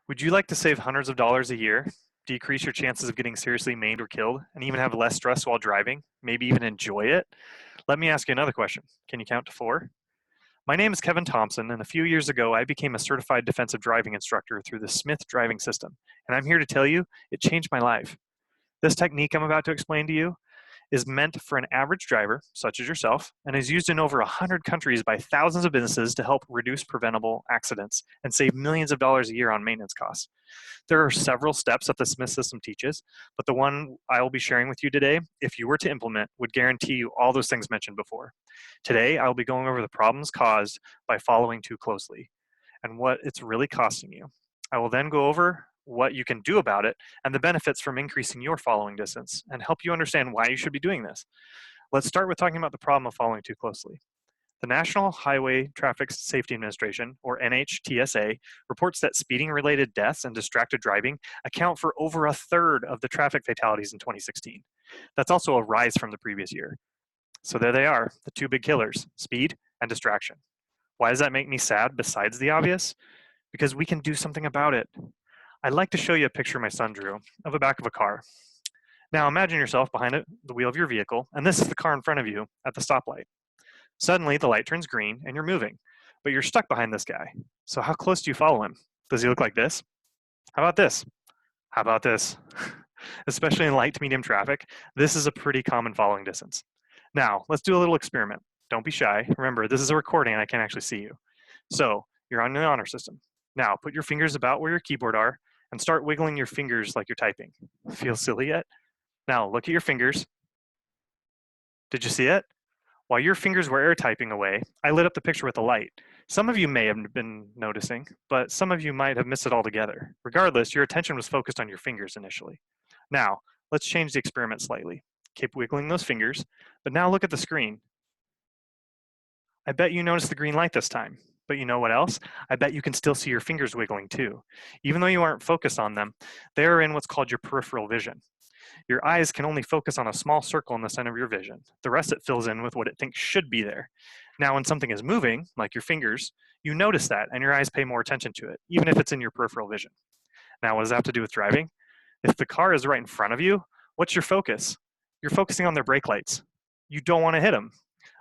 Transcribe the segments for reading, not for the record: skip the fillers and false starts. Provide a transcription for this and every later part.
Would you like to save hundreds of dollars a year, decrease your chances of getting seriously maimed or killed, and even have less stress while driving? Maybe even enjoy it? Let me ask you another question. Can you count to four? My name is Kevin Thompson, and a few years ago, I became a certified defensive driving instructor through the Smith driving system. And I'm here to tell you, it changed my life. This technique I'm about to explain to you is meant for an average driver, such as yourself, and is used in over 100 countries by thousands of businesses to help reduce preventable accidents and save millions of dollars a year on maintenance costs. There are several steps that the Smith system teaches, but the one I will be sharing with you today, if you were to implement, would guarantee you all those things mentioned before. Today, I will be going over the problems caused by following too closely and what it's really costing you. I will then go over what you can do about it and the benefits from increasing your following distance and help you understand why you should be doing this. Let's start with talking about the problem of following too closely. The National Highway Traffic Safety Administration, or NHTSA, reports that speeding-related deaths and distracted driving account for over a third of the traffic fatalities in 2016. That's also a rise from the previous year. So there they are, the two big killers, speed and distraction. Why does that make me sad besides the obvious? Because we can do something about it. I'd like to show you a picture my son drew of the back of a car. Now imagine yourself behind the wheel of your vehicle, and this is the car in front of you at the stoplight. Suddenly, the light turns green and you're moving, but you're stuck behind this guy. So how close do you follow him? Does he look like this? How about this? How about this? Especially in light to medium traffic, this is a pretty common following distance. Now, let's do a little experiment. Don't be shy. Remember, this is a recording and I can't actually see you. So, you're on the honor system. Now, put your fingers about where your keyboard are and start wiggling your fingers like you're typing. Feel silly yet? Now, look at your fingers. Did you see it? While your fingers were air typing away, I lit up the picture with a light. Some of you may have been noticing, but some of you might have missed it altogether. Regardless, your attention was focused on your fingers initially. Now, let's change the experiment slightly. Keep wiggling those fingers, but now look at the screen. I bet you noticed the green light this time. But you know what else? I bet you can still see your fingers wiggling too. Even though you aren't focused on them, they are in what's called your peripheral vision. Your eyes can only focus on a small circle in the center of your vision. The rest it fills in with what it thinks should be there. Now, when something is moving, like your fingers, you notice that and your eyes pay more attention to it, even if it's in your peripheral vision. Now, what does that have to do with driving? If the car is right in front of you, what's your focus? You're focusing on their brake lights. You don't want to hit them.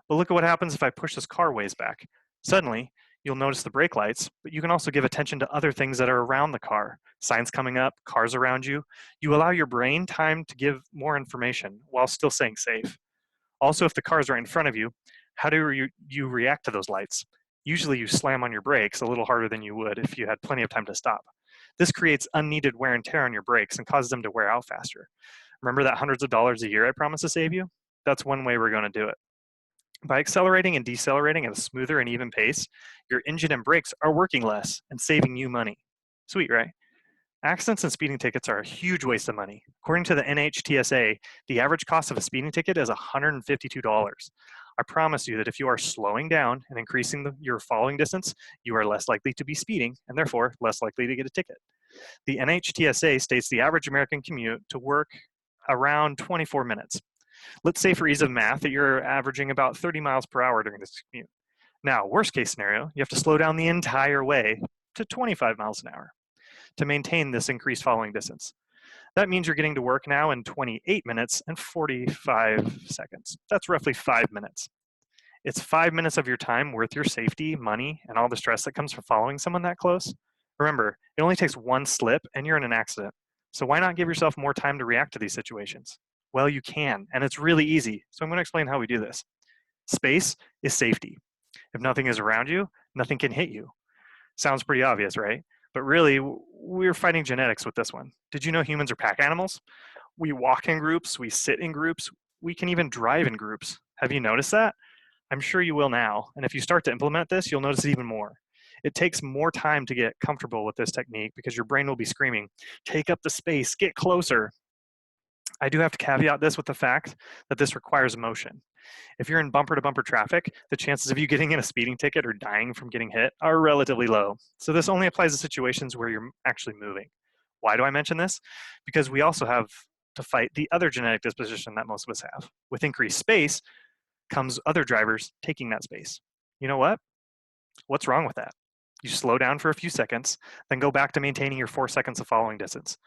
But look at what happens if I push this car ways back. Suddenly, you'll notice the brake lights, but you can also give attention to other things that are around the car. Signs coming up, cars around you. You allow your brain time to give more information while still staying safe. Also, if the car is right in front of you, how do you react to those lights? Usually you slam on your brakes a little harder than you would if you had plenty of time to stop. This creates unneeded wear and tear on your brakes and causes them to wear out faster. Remember that hundreds of dollars a year I promised to save you? That's one way we're going to do it. By accelerating and decelerating at a smoother and even pace, your engine and brakes are working less and saving you money. Sweet, right? Accidents and speeding tickets are a huge waste of money. According to the NHTSA, the average cost of a speeding ticket is $152. I promise you that if you are slowing down and increasing your following distance, you are less likely to be speeding and therefore less likely to get a ticket. The NHTSA states the average American commute to work around 24 minutes. Let's say for ease of math that you're averaging about 30 miles per hour during this commute. Now, worst case scenario, you have to slow down the entire way to 25 miles an hour to maintain this increased following distance. That means you're getting to work now in 28 minutes and 45 seconds. That's roughly 5 minutes. It's 5 minutes of your time worth your safety, money, and all the stress that comes from following someone that close. Remember, it only takes one slip and you're in an accident. So why not give yourself more time to react to these situations? Well, you can, and it's really easy. So I'm going to explain how we do this. Space is safety. If nothing is around you, nothing can hit you. Sounds pretty obvious, right? But really, we're fighting genetics with this one. Did you know humans are pack animals? We walk in groups, we sit in groups, we can even drive in groups. Have you noticed that? I'm sure you will now. And if you start to implement this, you'll notice it even more. It takes more time to get comfortable with this technique because your brain will be screaming, take up the space, get closer. I do have to caveat this with the fact that this requires motion. If you're in bumper-to-bumper traffic, the chances of you getting in a speeding ticket or dying from getting hit are relatively low. So this only applies to situations where you're actually moving. Why do I mention this? Because we also have to fight the other genetic disposition that most of us have. With increased space comes other drivers taking that space. You know what? What's wrong with that? You slow down for a few seconds, then go back to maintaining your 4 seconds of following distance.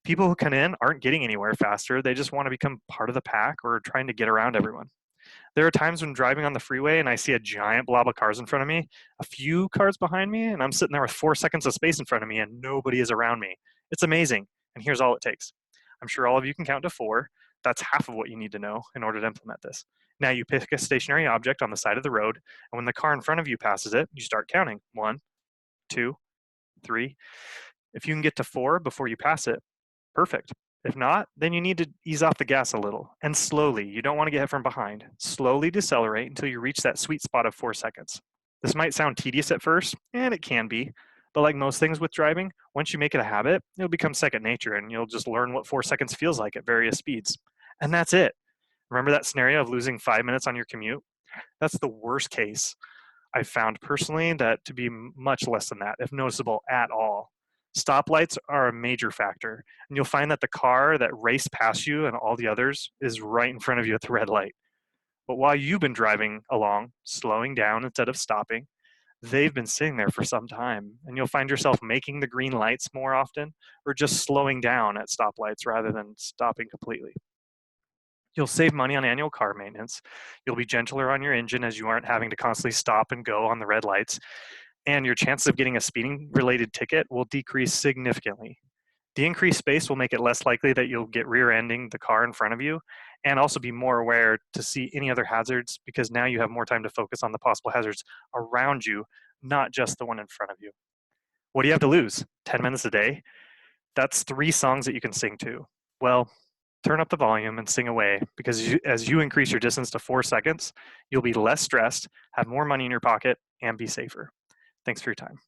People who come in aren't getting anywhere faster. They just want to become part of the pack or trying to get around everyone. There are times when driving on the freeway and I see a giant blob of cars in front of me, a few cars behind me, and I'm sitting there with 4 seconds of space in front of me and nobody is around me. It's amazing. And here's all it takes. I'm sure all of you can count to 4. That's half of what you need to know in order to implement this. Now you pick a stationary object on the side of the road, and when the car in front of you passes it, you start counting. 1, 2, 3. If you can get to 4 before you pass it, perfect. If not, then you need to ease off the gas a little and slowly. You don't want to get hit from behind. Slowly decelerate until you reach that sweet spot of 4 seconds. This might sound tedious at first, and it can be, but like most things with driving, once you make it a habit, it'll become second nature and you'll just learn what 4 seconds feels like at various speeds. And that's it. Remember that scenario of losing 5 minutes on your commute? That's the worst case. I've found personally that to be much less than that, if noticeable at all. Stoplights are a major factor, and you'll find that the car that raced past you and all the others is right in front of you at the red light. But while you've been driving along, slowing down instead of stopping, they've been sitting there for some time, and you'll find yourself making the green lights more often or just slowing down at stoplights rather than stopping completely. You'll save money on annual car maintenance. You'll be gentler on your engine as you aren't having to constantly stop and go on the red lights, and your chances of getting a speeding related ticket will decrease significantly. The increased space will make it less likely that you'll get rear ending the car in front of you, and also be more aware to see any other hazards because now you have more time to focus on the possible hazards around you, not just the one in front of you. What do you have to lose? 10 minutes a day? That's 3 songs that you can sing to. Well, turn up the volume and sing away because as you increase your distance to 4 seconds, you'll be less stressed, have more money in your pocket, and be safer. Thanks for your time.